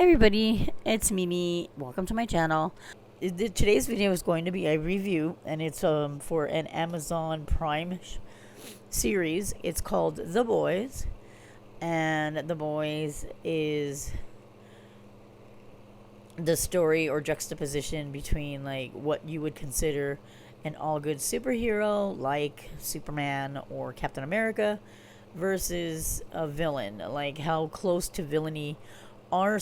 everybody, it's Mimi. Welcome to my channel. Today's video is going to be a review, and it's for an Amazon Prime series. It's called The Boys, and The Boys is the story or juxtaposition between like what you would consider an all-good superhero like Superman or Captain America versus a villain, like how close to villainy are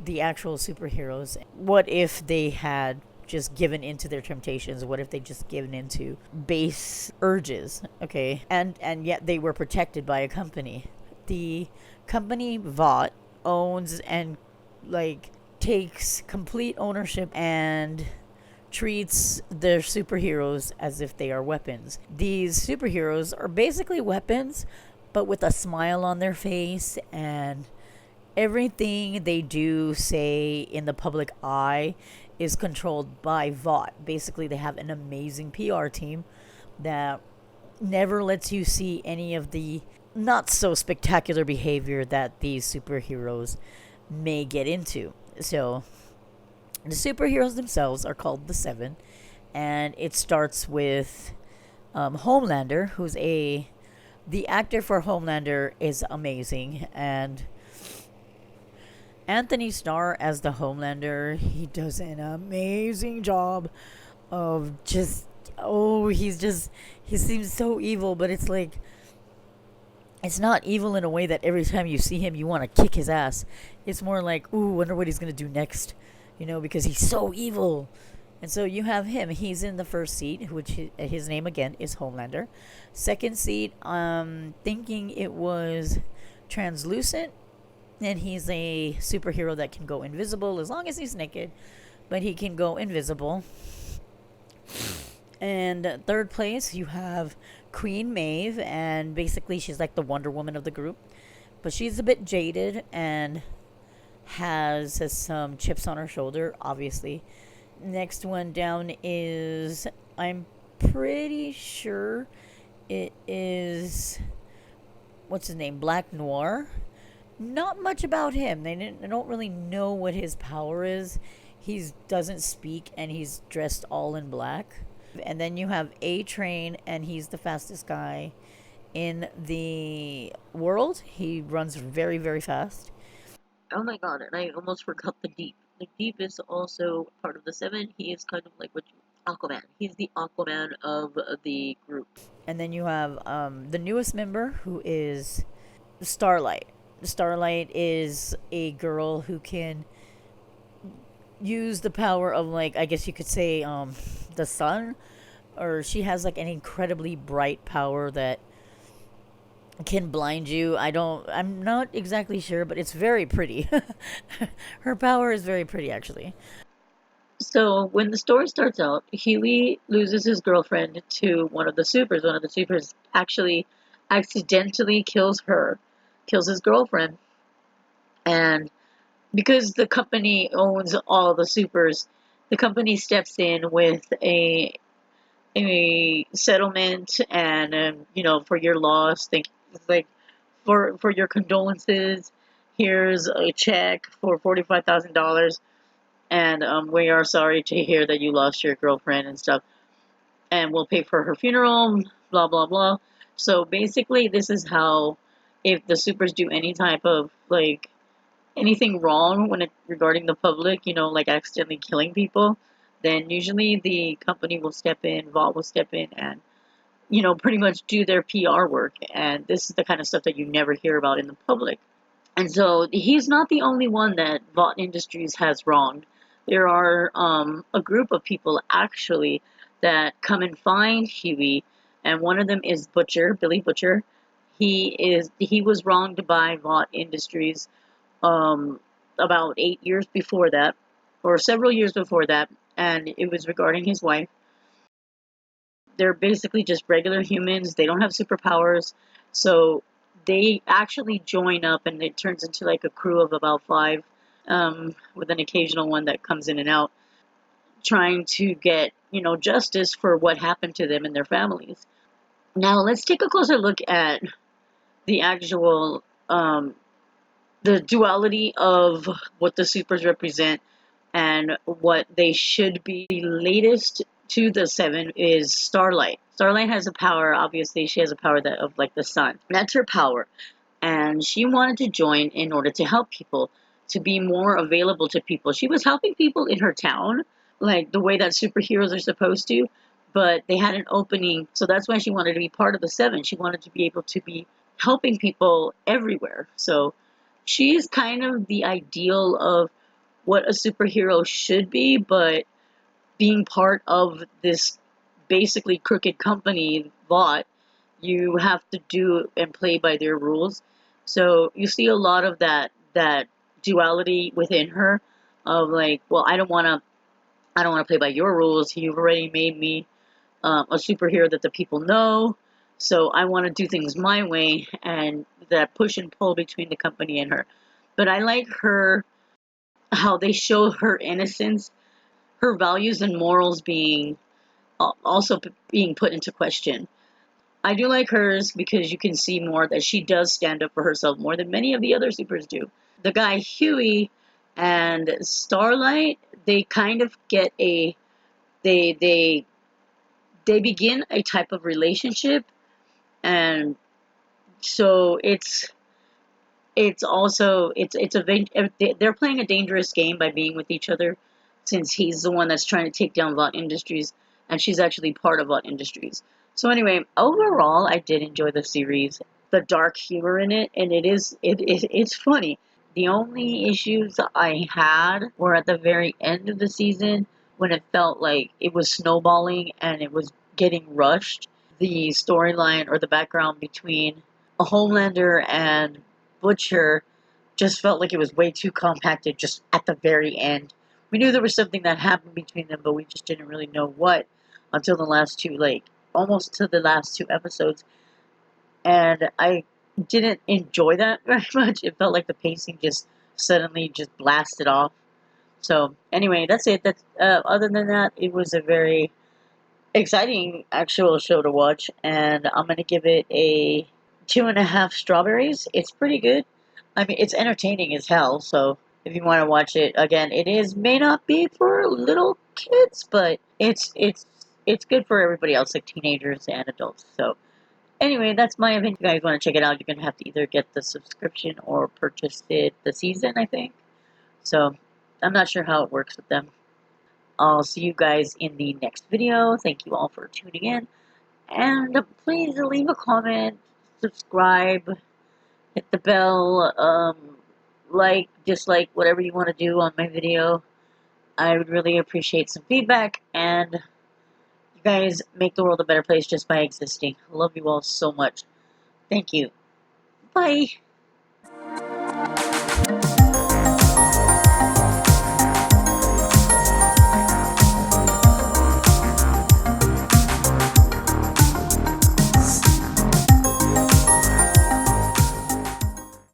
the actual superheroes. What if they had just given into their temptations? What if they just given into base urges? Okay, and yet they were protected by a company. The company Vought owns and like takes complete ownership and treats their superheroes as if they are weapons. These superheroes are basically weapons, but with a smile on their face, and everything they do, say, in the public eye is controlled by Vought. Basically, they have an amazing PR team that never lets you see any of the not so spectacular behavior that these superheroes may get into. So, the superheroes themselves are called the Seven, and it starts with Homelander, the actor for Homelander is amazing, and Anthony Starr as the Homelander, he does an amazing job of just, he seems so evil, but it's like, it's not evil in a way that every time you see him you want to kick his ass. It's more like, ooh, wonder what he's going to do next, because he's so evil. And so you have him. He's in the first seat, which his name again is Homelander. Second seat, thinking it was Translucent, and he's a superhero that can go invisible as long as he's naked, but he can go invisible. And third place, you have Queen Maeve, and basically she's like the Wonder Woman of the group, but she's a bit jaded and has some chips on her shoulder, obviously. Next one down is, I'm pretty sure it is, what's his name, Black Noir. Not much about him. They don't really know what his power is. He doesn't speak, and he's dressed all in black. And then you have A Train, and he's the fastest guy in the world. He runs very, very fast. Oh my god, and I almost forgot the Deep. The Deep is also part of the Seven. He is kind of like Aquaman. He's the Aquaman of the group. And then you have the newest member, who is Starlight. Starlight is a girl who can use the power of, like, I guess you could say, the sun, or she has like an incredibly bright power that can blind you. I'm not exactly sure, but it's very pretty. Her power is very pretty, actually. So when the story starts out, Huey loses his girlfriend to one of the supers. One of the supers actually accidentally kills his girlfriend. And because the company owns all the supers, the company steps in with a settlement, and for your loss, like for your condolences, here's a check for $45,000, and we are sorry to hear that you lost your girlfriend and stuff, and we'll pay for her funeral, blah blah blah. So basically, this is how, if the supers do any type of like anything wrong regarding the public, like accidentally killing people, then usually the company will step in, Vought will step in, and pretty much do their PR work. And this is the kind of stuff that you never hear about in the public. And so he's not the only one that Vought Industries has wronged. There are a group of people actually that come and find Huey, and one of them is Billy Butcher. He was wronged by Vought Industries about 8 years before that, or several years before that, and it was regarding his wife. They're basically just regular humans. They don't have superpowers, so they actually join up, and it turns into like a crew of about 5, with an occasional one that comes in and out, trying to get justice for what happened to them and their families. Now let's take a closer look at the actual the duality of what the supers represent and what they should be. The latest to the seven is Starlight. Starlight has a power. Obviously, she has a power that of like the sun. That's her power, and she wanted to join in order to help people, to be more available to people. She was helping people in her town, like the way that superheroes are supposed to, but they had an opening, so that's why she wanted to be part of the seven. She wanted to be able to be helping people everywhere. So she's kind of the ideal of what a superhero should be, but being part of this basically crooked company, Vought, you have to do and play by their rules. So you see a lot of that duality within her of like, well, I don't want to play by your rules. You've already made me a superhero that the people know. So I want to do things my way, and that push and pull between the company and her. But I like her, how they show her innocence, her values and morals being also being put into question. I do like hers because you can see more that she does stand up for herself more than many of the other supers do. The guy Huey and Starlight, they kind of get a they they they begin a type of relationship, and so it's also it's a they're playing a dangerous game by being with each other, since he's the one that's trying to take down Vought Industries, and she's actually part of Vought Industries. So anyway, overall, I did enjoy the series, the dark humor in it, and it's funny. The only issues I had were at the very end of the season, when it felt like it was snowballing and it was getting rushed. The storyline or the background between a Homelander and Butcher just felt like it was way too compacted just at the very end. We knew there was something that happened between them, but we just didn't really know what until the last two, like, almost to the last two episodes. And I didn't enjoy that very much. It felt like the pacing just suddenly just blasted off. So, anyway, that's it. Other than that, it was a very exciting actual show to watch, and I'm gonna give it a 2.5 strawberries. It's pretty good. I mean, it's entertaining as hell. So if you want to watch it again, it is may not be for little kids, but it's good for everybody else, like teenagers and adults. So anyway, that's my opinion. If you guys want to check it out, you're gonna have to either get the subscription or purchase it the season, I think. So I'm not sure how it works with them. I'll see you guys in the next video. Thank you all for tuning in. And please leave a comment, subscribe, hit the bell, like, dislike, whatever you want to do on my video. I would really appreciate some feedback. And you guys make the world a better place just by existing. I love you all so much. Thank you. Bye.